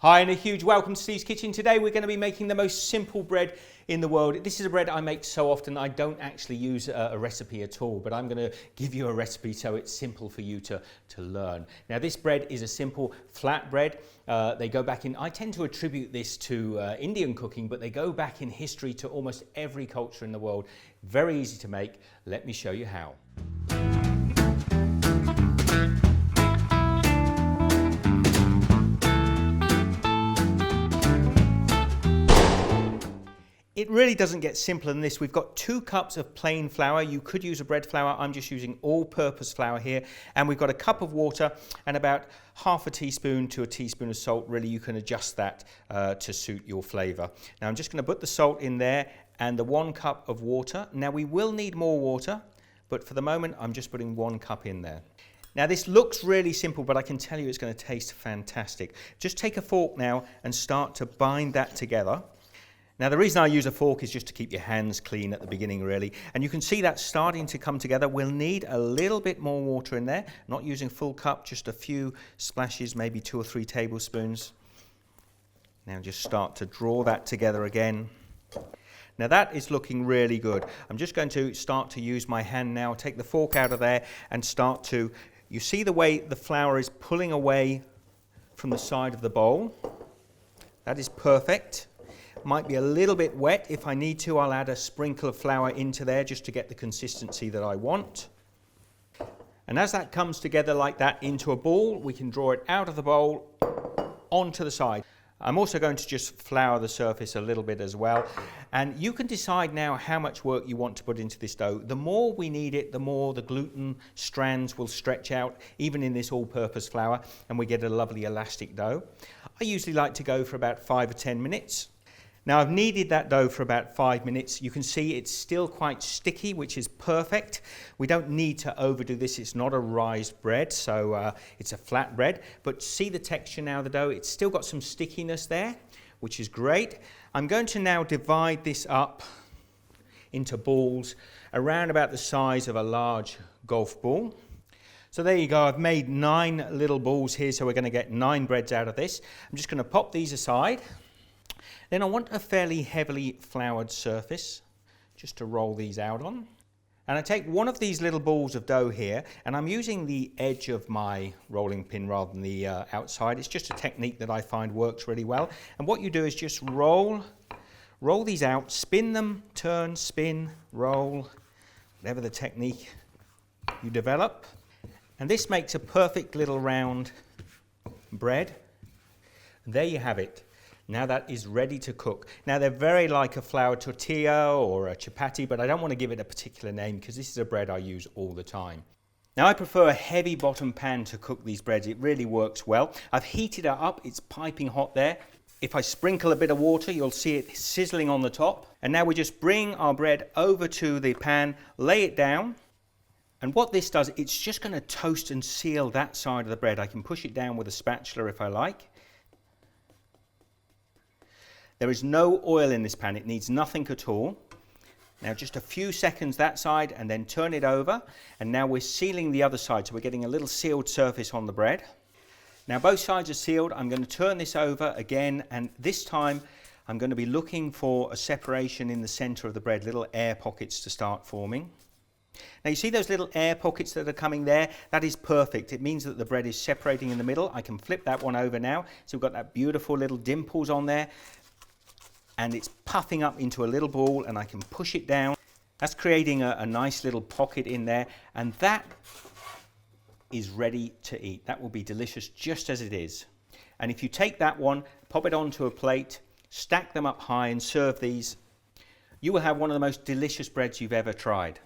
Hi and a huge welcome to Steve's Kitchen. Today we're going to be making the most simple bread in the world. This is a bread I make so often I don't actually use a recipe at all, but I'm going to give you a recipe so it's simple for you to learn. Now this bread is a simple flat bread. They go back in, I tend to attribute this to Indian cooking, but they go back in history to almost every culture in the world. Very easy to make. Let me show you how. It really doesn't get simpler than this. We've got 2 cups of plain flour. You could use a bread flour. I'm just using all-purpose flour here. And we've got a cup of water and about half a teaspoon to a teaspoon of salt. Really, you can adjust that to suit your flavour. Now, I'm just going to put the salt in there and the 1 cup of water. Now, we will need more water, but for the moment, I'm just putting 1 cup in there. Now, this looks really simple, but I can tell you it's going to taste fantastic. Just take a fork now and start to bind that together. Now the reason I use a fork is just to keep your hands clean at the beginning really, and you can see that starting to come together. We'll need a little bit more water in there, not using full cup, just a few splashes, maybe 2 or 3 tablespoons. Now just start to draw that together again. Now that is looking really good. I'm just going to start to use my hand now, take the fork out of there and start to, you see the way the flour is pulling away from the side of the bowl. That is perfect. Might be a little bit wet. If I need to, I'll add a sprinkle of flour into there just to get the consistency that I want. And as that comes together like that into a ball, we can draw it out of the bowl onto the side. I'm also going to just flour the surface a little bit as well. And you can decide now how much work you want to put into this dough. The more we need it, the more the gluten strands will stretch out, even in this all-purpose flour, and we get a lovely elastic dough. I usually like to go for about 5 or 10 minutes. Now I've kneaded that dough for about 5 minutes. You can see it's still quite sticky, which is perfect. We don't need to overdo this. It's not a raised bread, so it's a flat bread. But see the texture now of the dough? It's still got some stickiness there, which is great. I'm going to now divide this up into balls around about the size of a large golf ball. So there you go, I've made 9 little balls here, so we're going to get 9 breads out of this. I'm just going to pop these aside. Then I want a fairly heavily floured surface just to roll these out on. And I take one of these little balls of dough here and I'm using the edge of my rolling pin rather than the outside. It's just a technique that I find works really well. And what you do is just roll these out, spin them, turn, spin, roll, whatever the technique you develop. And this makes a perfect little round bread. And there you have it. Now that is ready to cook. Now they're very like a flour tortilla or a chapati, but I don't want to give it a particular name because this is a bread I use all the time. Now I prefer a heavy bottom pan to cook these breads. It really works well. I've heated it up, it's piping hot there. If I sprinkle a bit of water, you'll see it sizzling on the top. And now we just bring our bread over to the pan, lay it down. And what this does, it's just going to toast and seal that side of the bread. I can push it down with a spatula if I like. There is no oil in this pan, it needs nothing at all. Now just a few seconds that side and then turn it over. And now we're sealing the other side, so we're getting a little sealed surface on the bread. Now both sides are sealed, I'm going to turn this over again, and this time I'm going to be looking for a separation in the center of the bread, little air pockets to start forming. Now you see those little air pockets that are coming there? That is perfect. It means that the bread is separating in the middle. I can flip that one over now. So we've got that beautiful little dimples on there. And it's puffing up into a little ball and I can push it down. That's creating a nice little pocket in there, and that is ready to eat. That will be delicious just as it is. And if you take that one, pop it onto a plate, stack them up high and serve these, you will have one of the most delicious breads you've ever tried.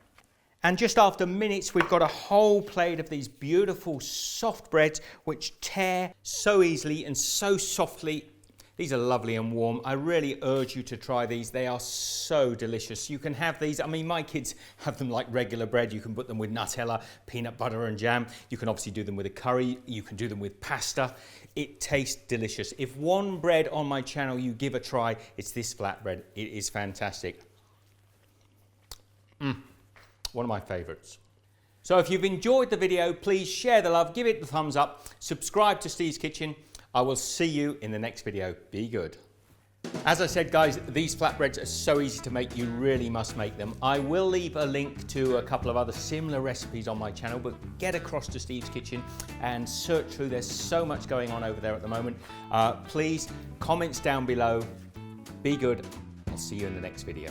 And just after minutes, we've got a whole plate of these beautiful soft breads which tear so easily and so softly. These are lovely and warm. I really urge you to try these. They are so delicious. You can have these, I mean, my kids have them like regular bread. You can put them with Nutella, peanut butter and jam. You can obviously do them with a curry. You can do them with pasta. It tastes delicious. If one bread on my channel you give a try, it's this flatbread. It is fantastic. One of my favorites. So if you've enjoyed the video, please share the love, give it the thumbs up, subscribe to Steve's Kitchen. I will see you in the next video. Be good. As I said, guys, these flatbreads are so easy to make, you really must make them. I will leave a link to a couple of other similar recipes on my channel, but get across to Steve's Kitchen and search through. There's so much going on over there at the moment. Please, comments down below. Be good. I'll see you in the next video.